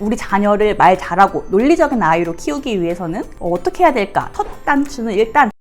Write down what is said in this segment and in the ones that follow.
우리 자녀를 말 잘하고 논리적인 아이로 키우기 위해서는 어떻게 해야 될까? 첫 단추는 일단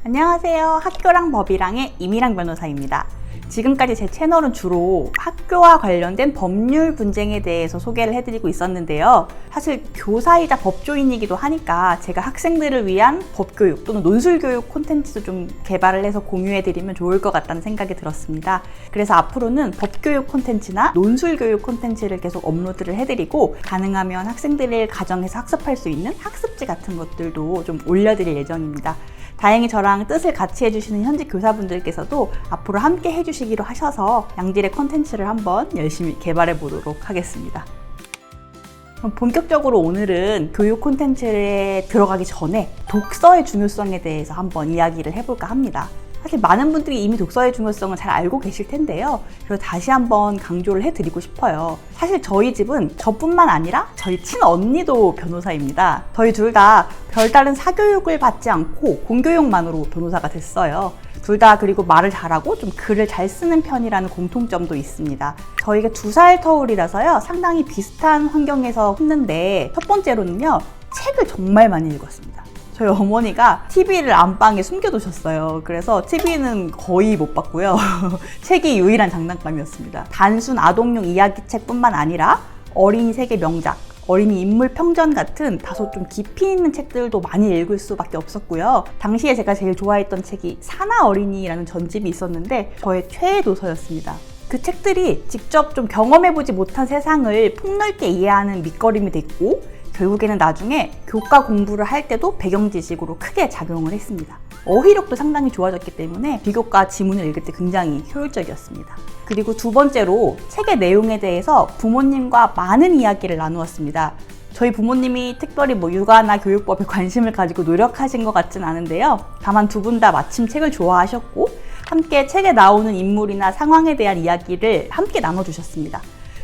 안녕하세요. 학교랑 법이랑의 이미랑 변호사입니다. 지금까지 제 채널은 주로 학교와 관련된 법률 분쟁에 대해서 소개를 해드리고 있었는데요. 사실 교사이자 법조인이기도 하니까 제가 학생들을 위한 법교육 또는 논술교육 콘텐츠도 좀 개발을 해서 공유해드리면 좋을 것 같다는 생각이 들었습니다. 그래서 앞으로는 법교육 콘텐츠나 논술교육 콘텐츠를 계속 업로드를 해드리고 가능하면 학생들을 가정에서 학습할 수 있는 학습지 같은 것들도 좀 올려드릴 예정입니다. 다행히 저랑 뜻을 같이 해주시는 현직 교사분들께서도 앞으로 함께 해주시기로 하셔서 양질의 콘텐츠를 한번 열심히 개발해 보도록 하겠습니다. 그럼 본격적으로 오늘은 교육 콘텐츠에 들어가기 전에 독서의 중요성에 대해서 한번 이야기를 해볼까 합니다. 사실 많은 분들이 이미 독서의 중요성을 잘 알고 계실 텐데요. 그래서 다시 한번 강조를 해드리고 싶어요. 사실 저희 집은 저뿐만 아니라 저희 친언니도 변호사입니다. 저희 둘 다 별다른 사교육을 받지 않고 공교육만으로 변호사가 됐어요. 둘 다 그리고 말을 잘하고 좀 글을 잘 쓰는 편이라는 공통점도 있습니다. 저희가 2살 터울이라서요. 상당히 비슷한 환경에서 컸는데 첫 번째로는요. 책을 정말 많이 읽었습니다. 저희 어머니가 TV를 안방에 숨겨두셨어요. 그래서 TV는 거의 못 봤고요. 책이 유일한 장난감이었습니다. 단순 아동용 이야기책뿐만 아니라 어린이 세계 명작, 어린이 인물 평전 같은 다소 좀 깊이 있는 책들도 많이 읽을 수밖에 없었고요. 당시에 제가 제일 좋아했던 책이 사나 어린이라는 전집이 있었는데 저의 최애 도서였습니다. 그 책들이 직접 좀 경험해보지 못한 세상을 폭넓게 이해하는 밑거름이 됐고 결국에는 나중에 교과 공부를 할 때도 배경 지식으로 크게 작용을 했습니다. 어휘력도 상당히 좋아졌기 때문에 비교과 지문을 읽을 때 굉장히 효율적이었습니다. 그리고 두 번째로 책의 내용에 대해서 부모님과 많은 이야기를 나누었습니다. 저희 부모님이 특별히 육아나 교육법에 관심을 가지고 노력하신 것 같진 않은데요. 다만 두 분 다 마침 책을 좋아하셨고 함께 책에 나오는 인물이나 상황에 대한 이야기를 함께 나눠주셨습니다.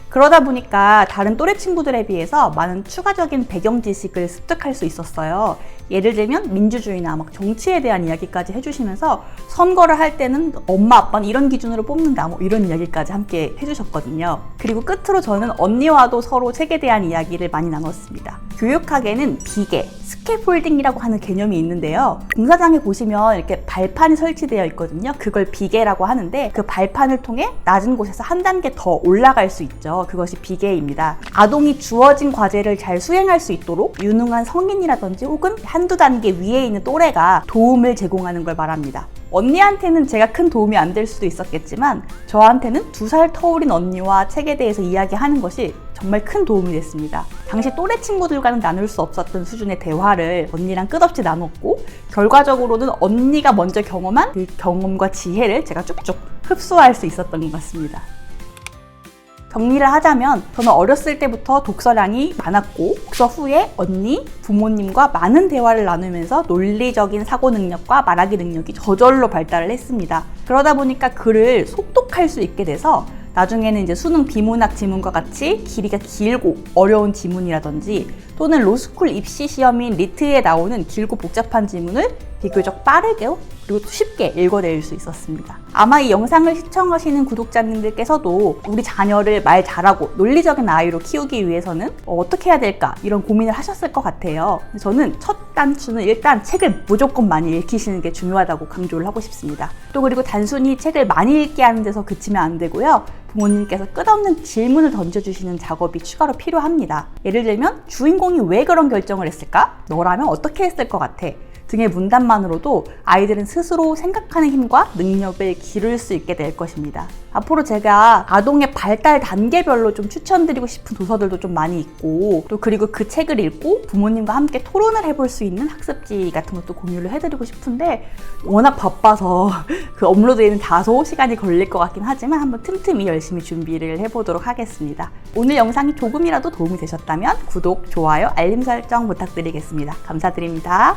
그러다 보니까 다른 또래 친구들에 비해서 많은 추가적인 배경 지식을 습득할 수 있었어요. 예를 들면 민주주의나 정치에 대한 이야기까지 해주시면서 선거를 할 때는 엄마 아빠는 이런 기준으로 뽑는다 이런 이야기까지 함께 해주셨거든요. 그리고 끝으로 저는 언니와도 서로 책에 대한 이야기를 많이 나눴습니다. 교육학에는 비계, 스캐폴딩이라고 하는 개념이 있는데요. 공사장에 보시면 이렇게 발판이 설치되어 있거든요. 그걸 비계라고 하는데 그 발판을 통해 낮은 곳에서 한 단계 더 올라갈 수 있죠. 그것이 비계입니다. 아동이 주어진 과제를 잘 수행할 수 있도록 유능한 성인이라든지 혹은 한두 단계 위에 있는 또래가 도움을 제공하는 걸 말합니다. 언니한테는 제가 큰 도움이 안 될 수도 있었겠지만 저한테는 2살 터울인 언니와 책에 대해서 이야기하는 것이 정말 큰 도움이 됐습니다. 당시 또래 친구들과는 나눌 수 없었던 수준의 대화를 언니랑 끝없이 나눴고 결과적으로는 언니가 먼저 경험한 그 경험과 지혜를 제가 쭉쭉 흡수할 수 있었던 것 같습니다. 정리를 하자면 저는 어렸을 때부터 독서량이 많았고 독서 후에 언니, 부모님과 많은 대화를 나누면서 논리적인 사고 능력과 말하기 능력이 저절로 발달을 했습니다. 그러다 보니까 글을 속독할 수 있게 돼서 나중에는 이제 수능 비문학 지문과 같이 길이가 길고 어려운 지문이라든지 또는 로스쿨 입시 시험인 리트에 나오는 길고 복잡한 지문을 비교적 빠르게 그리고 또 쉽게 읽어낼 수 있었습니다. 아마 이 영상을 시청하시는 구독자님들께서도 우리 자녀를 말 잘하고 논리적인 아이로 키우기 위해서는 어떻게 해야 될까 이런 고민을 하셨을 것 같아요. 저는 첫 단추는 일단 책을 무조건 많이 읽히시는 게 중요하다고 강조를 하고 싶습니다. 또 그리고 단순히 책을 많이 읽게 하는 데서 그치면 안 되고요. 부모님께서 끝없는 질문을 던져주시는 작업이 추가로 필요합니다. 예를 들면 주인공이 왜 그런 결정을 했을까? 너라면 어떻게 했을 것 같아? 등의 문단만으로도 아이들은 스스로 생각하는 힘과 능력을 기를 수 있게 될 것입니다. 앞으로 제가 아동의 발달 단계별로 좀 추천드리고 싶은 도서들도 좀 많이 있고 또 그리고 그 책을 읽고 부모님과 함께 토론을 해볼 수 있는 학습지 같은 것도 공유를 해드리고 싶은데 워낙 바빠서 그 업로드에는 다소 시간이 걸릴 것 같긴 하지만 한번 틈틈이 열심히 준비를 해보도록 하겠습니다. 오늘 영상이 조금이라도 도움이 되셨다면 구독, 좋아요, 알림 설정 부탁드리겠습니다. 감사드립니다.